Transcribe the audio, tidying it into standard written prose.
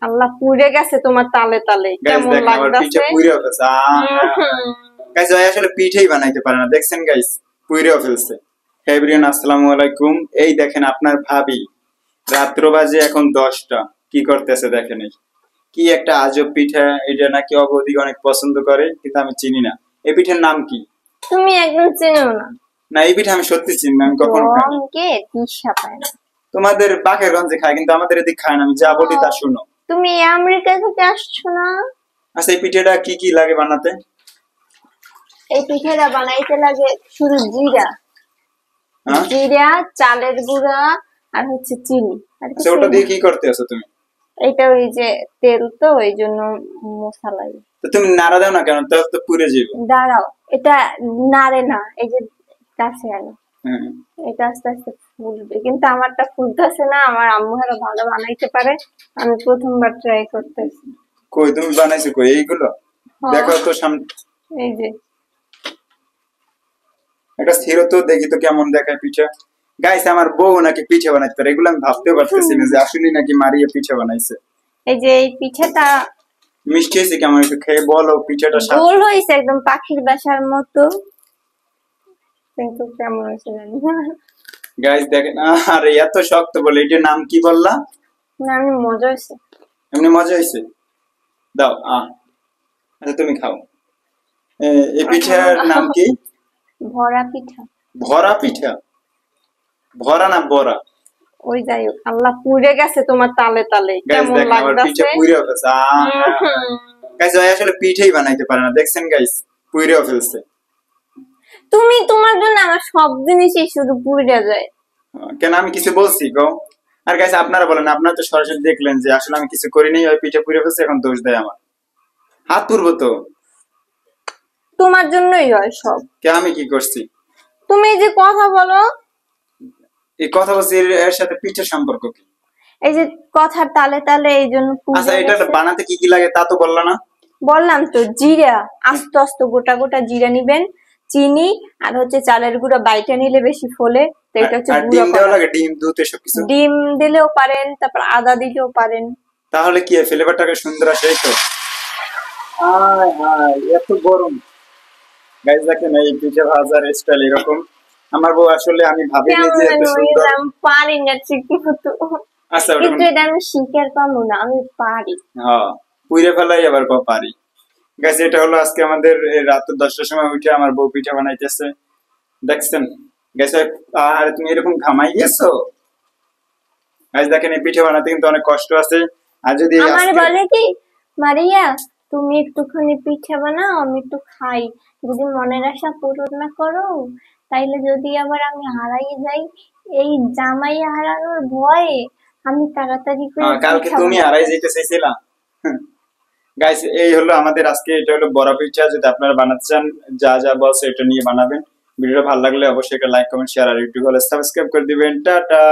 আল্লাহ পুড়ে গেছে তোমার তালে তালে, গাইস কেমন দেখেন আমার পিঠে লাগতাছে। পুইরে ফেলছে। গাইস ভাই আসলে পিঠেই বানাইতে পারে না, দেখছেন গাইস পুইরেও ফেলছে। হে এভরিওয়ান, আসসালামু আলাইকুম। এই দেখেন আপনার ভাবি, রাত্র বাজে এখন 10টা, কি করতেছে দেখেন। এই কি একটা আজব পিঠা, এটা নাকি অবধি অনেক পছন্দ করে, কিন্তু আমি চিনি না। এই পিঠার নাম কি? তুমি একদম চেনো না? না, এই পিঠা আমি সত্যি চিনি না, আমি কখনো খাইনি। রঙকে দিশা পায় না। তোমাদের বাকেরগঞ্জে খায়, কিন্তু আমাদের এদিকে খায় না, আমি যা বলি তা শুনো। তুমি আমেরিকা থেকে আসছো না? আচ্ছা, এই পিঠাটা কি কি লাগে বানাতে? এই পিঠাটা বানাইতে লাগে শুধু জিরা, হ্যাঁ, জিরা, চালের গুঁড়া আর হচ্ছে চিনি আর আচ্ছা, কিছু ওটা না। দিয়ে কি করতে আছো তুমি? এটা ওই যে তেল তো ওই জন্য মশলাই। তো তুমি নাড়া দাও না কেন, তাহলে তো পুড়ে যাবে। দাঁড়াও, এটা নাড়ে না, এই যে কাছে আনো, হ্যাঁ। এটা আস্তে আস্তে ফুলবে, কিন্তু আমারটা ফুলতেছে না। আমার আম্মু আরো ভালো বানাইতে পারে, আমি প্রথমবার ট্রাই করতেছি। কই তুমি বানাইছো কই এইগুলো? দেখো তো সামনে এই যে একটা স্থির তো, দেখি তো কেমন দেখায় পিঠা। গাইস আমার বউ নাকি পিঠা বানাইতে পারে, এগুলো আমি ভাবতেও পারতেছি না যে আসলে নাকি মারিয়া পিঠা বানাইছে। এই যে এই পিঠাটা মিষ্টি হয়েছে কেমন, একটু খেয়ে বলো পিঠাটা স্বাদ। গোল হয়েছে একদম পাখির বাসার মতো, কিন্তু কেমন হয়েছে জানি না। গাইস দেখেন, আরে এত শক্ত বলে, এটার নাম কি বললা? না, আমি মজা হয়েছে। এমনি মজা হয়েছে? দাও আচ্ছা তুমি খাও। এই পিঠার নাম কি? ভরা পিঠা। ভরা পিঠা? ভরা না বড়া? ওই যাই হোক, আল্লাহ পুড়ে গেছে তোমার তালে তালে, গাইস কেমন দেখেন আমার পিঠা লাগতাছে। পুইরেও ফেলছে। গাইস ভাই আসলে পিঠেই বানাইতে পারে না, দেখছেন গাইস পুইরেও ফেলছে। তুমি, তোমার জন্য আমার সব জিনিসই শুধু পুড়ে যায়। কেন, আমি কিছু বলছি গো? আর গাইস আপনারা বলেন, আপনারা তো সরাসরি দেখলেন যে আসলে আমি কিছু করিনি, ওই পিঠে পুইরে ফেলছে, এখন দোষ দেয় আমার। হাত তুলবো তো? তোমার জন্যই হয় সব। কে, আমি কি করছি? তুমি যে কথা বলো, এই কথা বলছি, এর সাথে পিঠের সম্পর্ক কি? এই যে কথার তালে তালে এই জন্য পুড়ে আচ্ছা, এটা গেছে। বানাতে কি কি লাগে তা তো বললো না। বললাম তো, জিরা আস্তে আস্তে গোটা গোটা জিরা নিবেন, চিনি আর হচ্ছে চালের গুঁড়া বাইটা নিলে বেশি ফোলে, তো এটা হচ্ছে আর গুঁড়ো ডিম দেওয়া করা। লাগে, ডিম দুধ এসব কিছু? ডিম দিলেও পারেন, তারপর আদা দিলেও পারেন। তাহলে কি ফ্লেভারটাকে সুন্দর আসে, এই তো? এত গরম। গাইস দেখেন এই পিঠে ভাজার স্টাইল এরকম। আমার বউ আসলে, আমি ভাবিনি কেমন যে এত জানি হয়ে সুন্দর। যায়, আমি পারি না ঠিক মতো। আচ্ছা, ওটা কিন্তু এটা আমি শিকার পাবো না, আমি পারি। হ্যাঁ, পুইরে ফেলাই আবার পারি। গাইস এটা হলো আজকে আমাদের রাত 10টার সময় উঠে আমার বউ পিঠা বানাইতেছে, দেখছেন গাইস। আর তুমি এরকম ঘামাই গেছো। গাইস দেখেন এই পিঠা বানাতে কিন্তু অনেক কষ্ট আছে। আর যদি আমার বলে কি, মারিয়া তুমি একটুখানি পিঠা বানাও, আমি একটু খাই, যদি মনের আশা পূরণ না করো তাইলে যদি আবার আমি হারাই যাই, এই জামাই হারানোর ভয়ে আমি তাড়াতাড়ি করে কালকে পিঠা তুমি বানাবো। হারাই যেতে চাইছিলা। গাইস এই হলো আমাদের আজকে, এটা হলো বড়া পিঠা। যদি আপনারা বানাতে চান, যা যা বলছে এটা নিয়ে বানাবেন। ভিডিওটা ভালো লাগলে অবশ্যই একটা লাইক কমেন্ট শেয়ার আর ইউটিউব হলে সাবস্ক্রাইব করে দিবেন। টাটা।